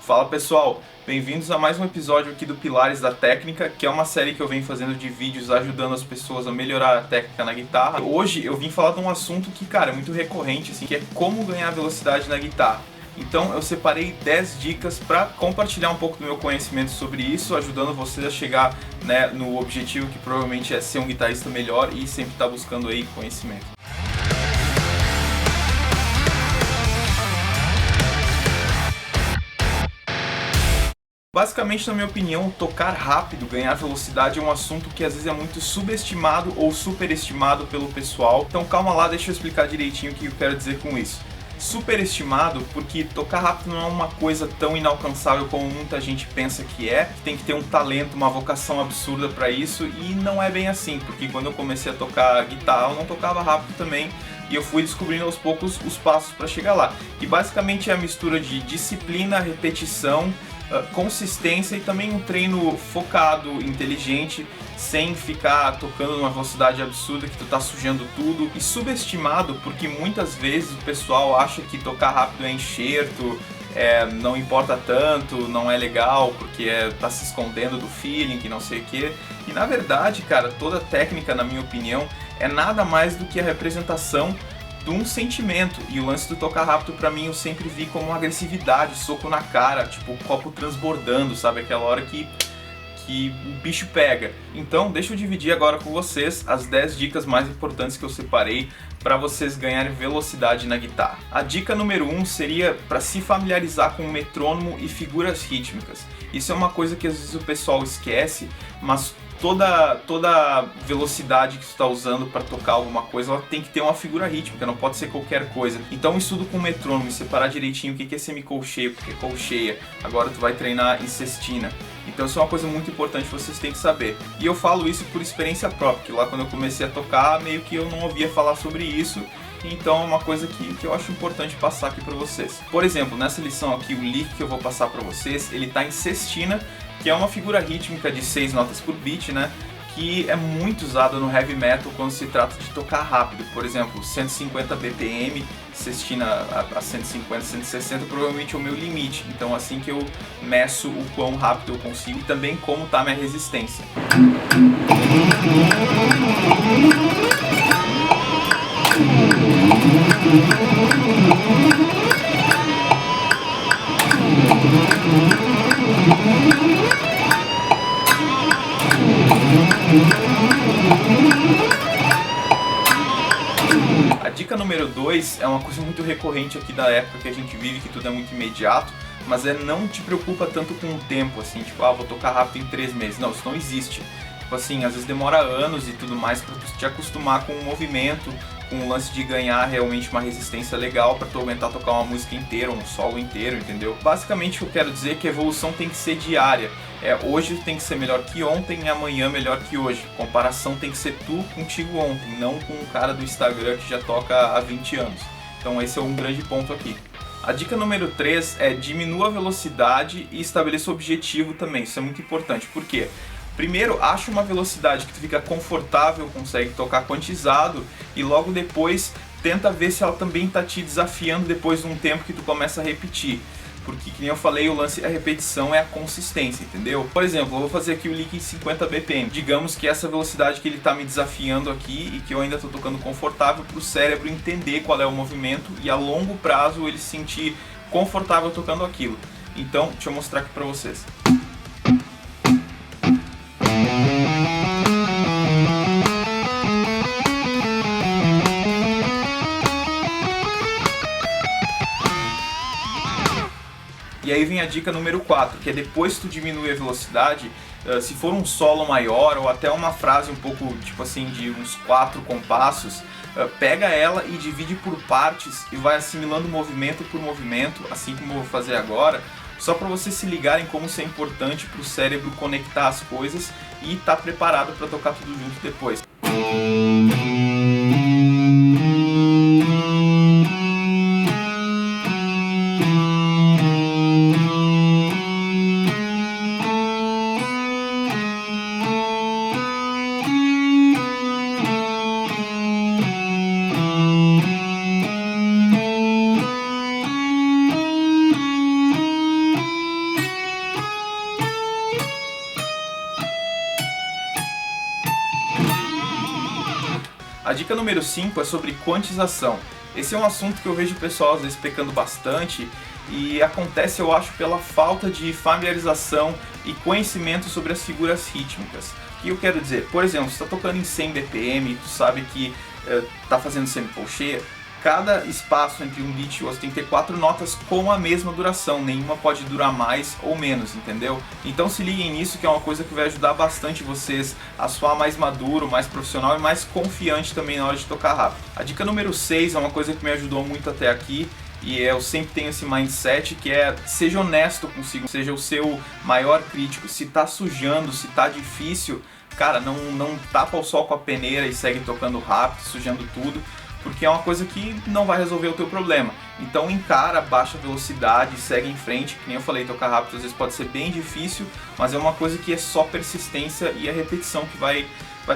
Fala pessoal, bem-vindos a mais um episódio aqui do Pilares da Técnica, que é uma série que eu venho fazendo de vídeos ajudando as pessoas a melhorar a técnica na guitarra. Hoje eu vim falar de um assunto que, cara, é muito recorrente, assim, que é como ganhar velocidade na guitarra. Então eu separei 10 dicas para compartilhar um pouco do meu conhecimento sobre isso, ajudando vocês a chegar, né, no objetivo que provavelmente é ser um guitarrista melhor e sempre estar buscando aí conhecimento. Basicamente, na minha opinião, tocar rápido, ganhar velocidade é um assunto que às vezes é muito subestimado ou superestimado pelo pessoal. Então calma lá, deixa eu explicar direitinho o que eu quero dizer com isso. Superestimado porque tocar rápido não é uma coisa tão inalcançável como muita gente pensa que é. Tem que ter um talento, uma vocação absurda para isso, e não é bem assim, porque quando eu comecei a tocar guitarra eu não tocava rápido também. E eu fui descobrindo aos poucos os passos para chegar lá. E basicamente é a mistura de disciplina, repetição, consistência e também um treino focado, inteligente, sem ficar tocando numa velocidade absurda que tu tá sujando tudo. E subestimado porque muitas vezes o pessoal acha que tocar rápido é enxerto, não importa tanto, não é legal porque tá se escondendo do feeling, que não sei o que. E na verdade, cara, toda técnica, na minha opinião, é nada mais do que a representação de um sentimento. E o lance do tocar rápido pra mim eu sempre vi como uma agressividade, soco na cara, tipo o copo transbordando, sabe? Aquela hora que o bicho pega. Então deixa eu dividir agora com vocês as 10 dicas mais importantes que eu separei para vocês ganharem velocidade na guitarra. A dica número 1 seria para se familiarizar com o metrônomo e figuras rítmicas. Isso é uma coisa que às vezes o pessoal esquece, mas toda velocidade que você está usando para tocar alguma coisa, ela tem que ter uma figura rítmica, não pode ser qualquer coisa. Então estudo com metrônomo, separar direitinho o que é semicolcheia, o que é colcheia. Agora tu vai treinar em sextina. Então isso é uma coisa muito importante que vocês têm que saber. E eu falo isso por experiência própria, que lá quando eu comecei a tocar, meio que eu não ouvia falar sobre isso. Então é uma coisa que eu acho importante passar aqui para vocês. Por exemplo, nessa lição aqui, o lick que eu vou passar para vocês, ele está em sextina, que é uma figura rítmica de 6 notas por beat, né? Que é muito usada no heavy metal quando se trata de tocar rápido. Por exemplo, 150 BPM, sextina a 150, 160 provavelmente é o meu limite. Então assim que eu meço o quão rápido eu consigo e também como está a minha resistência. A dica número 2 é uma coisa muito recorrente aqui da época que a gente vive, que tudo é muito imediato, mas não te preocupa tanto com o tempo, assim, tipo, vou tocar rápido em 3 meses. Não, isso não existe. Tipo assim, às vezes demora anos e tudo mais pra te acostumar com o movimento, com o lance de ganhar realmente uma resistência legal pra tu aguentar tocar uma música inteira, um solo inteiro, entendeu? Basicamente o que eu quero dizer é que a evolução tem que ser diária. Hoje tem que ser melhor que ontem e amanhã melhor que hoje. A comparação tem que ser tu contigo ontem, não com o cara do Instagram que já toca há 20 anos. Então esse é um grande ponto aqui. A dica número 3 é diminua a velocidade e estabeleça o objetivo também. Isso é muito importante. Por quê? Primeiro, acha uma velocidade que tu fica confortável, consegue tocar quantizado, e logo depois tenta ver se ela também está te desafiando depois de um tempo que tu começa a repetir. Porque, que nem eu falei, o lance, a repetição é a consistência, entendeu? Por exemplo, eu vou fazer aqui o lick em 50 BPM. Digamos que essa velocidade que ele está me desafiando aqui e que eu ainda estou tocando confortável, para o cérebro entender qual é o movimento e a longo prazo ele se sentir confortável tocando aquilo. Então, deixa eu mostrar aqui para vocês. E aí vem a dica número 4, que é depois que tu diminui a velocidade, se for um solo maior ou até uma frase um pouco, tipo assim, de uns 4 compassos, pega ela e divide por partes e vai assimilando movimento por movimento, assim como eu vou fazer agora, só para vocês se ligarem como isso é importante para o cérebro conectar as coisas e estar preparado para tocar tudo junto depois. A dica número 5 é sobre quantização. Esse é um assunto que eu vejo o pessoal às vezes pecando bastante e acontece, eu acho, pela falta de familiarização e conhecimento sobre as figuras rítmicas. O que eu quero dizer? Por exemplo, você está tocando em 100 BPM, tu sabe que está fazendo semi-colcheia, cada espaço entre um beat e outro tem que ter 4 notas com a mesma duração, nenhuma pode durar mais ou menos, entendeu? Então se liguem nisso, que é uma coisa que vai ajudar bastante vocês a soar mais maduro, mais profissional e mais confiante também na hora de tocar rápido. A dica número 6 é uma coisa que me ajudou muito até aqui, e eu sempre tenho esse mindset, que é: seja honesto consigo, seja o seu maior crítico. Se tá sujando, se tá difícil, cara, não tapa o sol com a peneira e segue tocando rápido, sujando tudo, porque é uma coisa que não vai resolver o teu problema. Então encara, baixa velocidade, segue em frente. Que nem eu falei, tocar rápido às vezes pode ser bem difícil, mas é uma coisa que é só persistência e a repetição que vai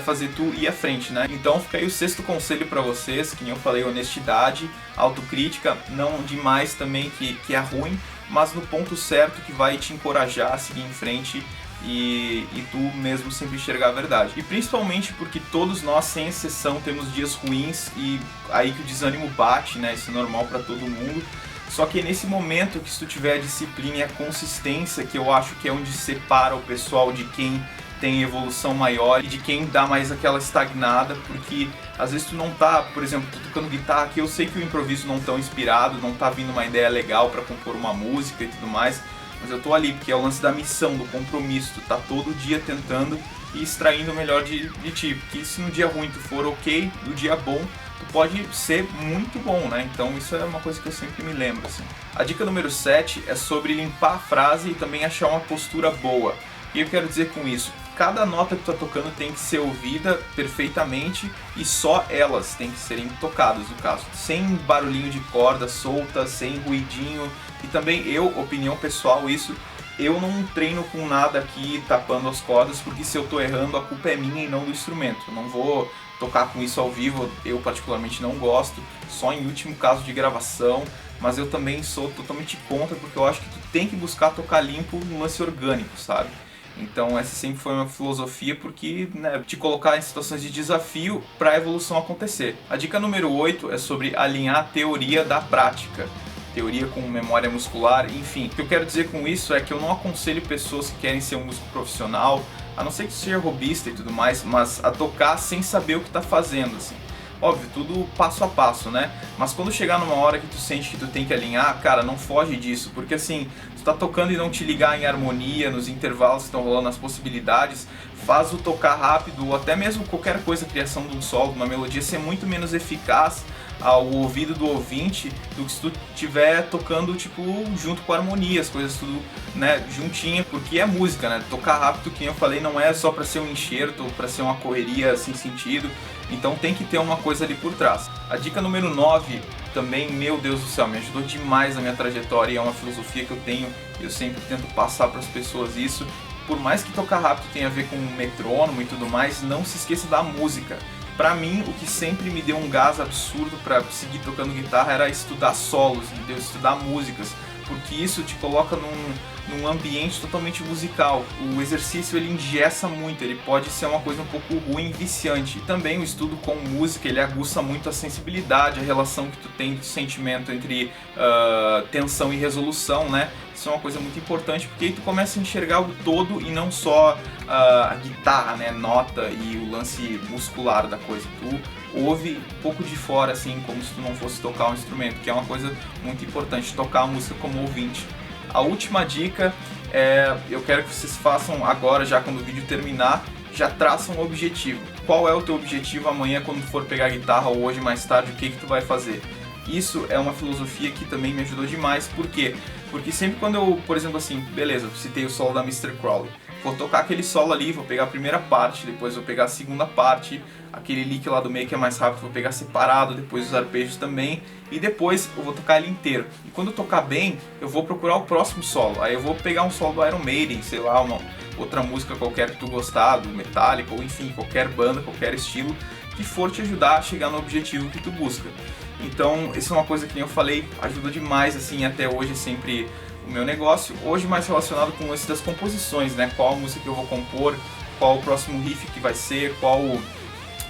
fazer tu ir à frente, né? Então fica aí o 6º conselho para vocês, que nem eu falei: honestidade, autocrítica, não demais também que é ruim, mas no ponto certo que vai te encorajar a seguir em frente e tu mesmo sempre enxergar a verdade. E principalmente porque todos nós, sem exceção, temos dias ruins e aí que o desânimo bate, né? Isso é normal para todo mundo. Só que é nesse momento que, se tu tiver a disciplina e a consistência, que eu acho que é onde separa o pessoal de quem tem evolução maior e de quem dá mais aquela estagnada, porque às vezes tu não tá, por exemplo, tô tocando guitarra aqui, eu sei que o improviso não tão inspirado, não tá vindo uma ideia legal para compor uma música e tudo mais, mas eu tô ali porque é o lance da missão, do compromisso. Tu tá todo dia tentando e extraindo o melhor de ti, porque se no dia ruim tu for ok, no dia bom tu pode ser muito bom, né? Então isso é uma coisa que eu sempre me lembro, assim. A dica número 7 é sobre limpar a frase e também achar uma postura boa. E eu quero dizer com isso: cada nota que tu tá tocando tem que ser ouvida perfeitamente e só elas têm que serem tocadas, no caso, sem barulhinho de corda solta, sem ruidinho. E também opinião pessoal, isso, eu não treino com nada aqui tapando as cordas, porque se eu tô errando a culpa é minha e não do instrumento. Eu não vou tocar com isso ao vivo, eu particularmente não gosto, só em último caso de gravação, mas eu também sou totalmente contra, porque eu acho que tu tem que buscar tocar limpo no lance orgânico, sabe? Então essa sempre foi uma filosofia, porque, né, te colocar em situações de desafio para a evolução acontecer. A dica número 8 é sobre alinhar a teoria da prática. Teoria com memória muscular, enfim. O que eu quero dizer com isso é que eu não aconselho pessoas que querem ser um músico profissional, a não ser que seja hobbyista e tudo mais, mas a tocar sem saber o que tá fazendo, assim. Óbvio, tudo passo a passo, né? Mas quando chegar numa hora que tu sente que tu tem que alinhar, cara, não foge disso, porque assim, tu tá tocando e não te ligar em harmonia, nos intervalos que estão rolando, nas possibilidades, faz o tocar rápido, ou até mesmo qualquer coisa, criação de um solo, de uma melodia, ser muito menos eficaz ao ouvido do ouvinte do que se tu estiver tocando, tipo, junto com a harmonia, as coisas tudo, né, juntinha, porque é música, né? Tocar rápido, que eu falei, não é só pra ser um enxerto, pra ser uma correria sem sentido, então tem que ter uma coisa ali por trás. A dica número 9 também, meu Deus do céu, me ajudou demais na minha trajetória e é uma filosofia que eu tenho, eu sempre tento passar para as pessoas isso. Por mais que tocar rápido tenha a ver com metrônomo e tudo mais, não se esqueça da música. Pra mim, o que sempre me deu um gás absurdo pra seguir tocando guitarra era estudar solos, entendeu? Estudar músicas, porque isso te coloca num ambiente totalmente musical. O exercício, ele engessa muito, ele pode ser uma coisa um pouco ruim e viciante. E também o estudo com música, ele aguça muito a sensibilidade, a relação que tu tem de sentimento entre tensão e resolução, né? Isso é uma coisa muito importante, porque aí tu começa a enxergar o todo e não só a guitarra, né, nota e o lance muscular da coisa. Tu ouve um pouco de fora, assim, como se tu não fosse tocar um instrumento, que é uma coisa muito importante, tocar a música como ouvinte. A última dica é, eu quero que vocês façam agora, já quando o vídeo terminar, já traçam um objetivo. Qual é o teu objetivo amanhã quando for pegar a guitarra, ou hoje mais tarde, o que tu vai fazer? Isso é uma filosofia que também me ajudou demais. Por quê? Porque sempre quando eu, por exemplo assim, beleza, eu citei o solo da Mr. Crowley, vou tocar aquele solo ali, vou pegar a primeira parte, depois vou pegar a segunda parte, aquele lick lá do meio que é mais rápido, vou pegar separado, depois os arpejos também, e depois eu vou tocar ele inteiro. E quando eu tocar bem, eu vou procurar o próximo solo, aí eu vou pegar um solo do Iron Maiden, sei lá, uma outra música qualquer que tu gostar, do Metallica, ou enfim, qualquer banda, qualquer estilo, que for te ajudar a chegar no objetivo que tu busca. Então, isso é uma coisa que eu falei, ajuda demais, assim, até hoje sempre o meu negócio. Hoje mais relacionado com esse das composições, né? Qual a música que eu vou compor, qual o próximo riff que vai ser, qual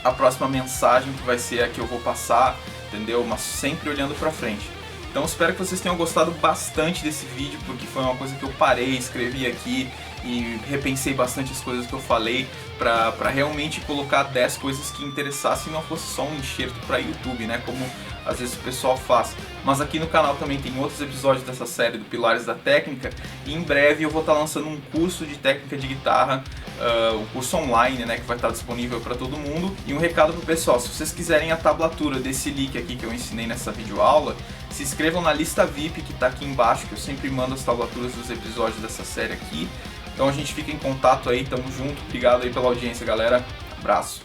a próxima mensagem que vai ser a que eu vou passar, entendeu? Mas sempre olhando pra frente. Então espero que vocês tenham gostado bastante desse vídeo, porque foi uma coisa que eu parei, escrevi aqui e repensei bastante as coisas que eu falei pra realmente colocar 10 coisas que interessassem e não fosse só um enxerto pra YouTube, né, como às vezes o pessoal faz. Mas aqui no canal também tem outros episódios dessa série do Pilares da Técnica, e em breve eu vou estar lançando um curso de técnica de guitarra, um curso online, né, que vai estar disponível para todo mundo. E um recado pro pessoal: se vocês quiserem a tablatura desse link aqui que eu ensinei nessa videoaula, se inscrevam na lista VIP que está aqui embaixo, que eu sempre mando as tablaturas dos episódios dessa série aqui. Então a gente fica em contato aí, tamo junto, obrigado aí pela audiência, galera, abraço.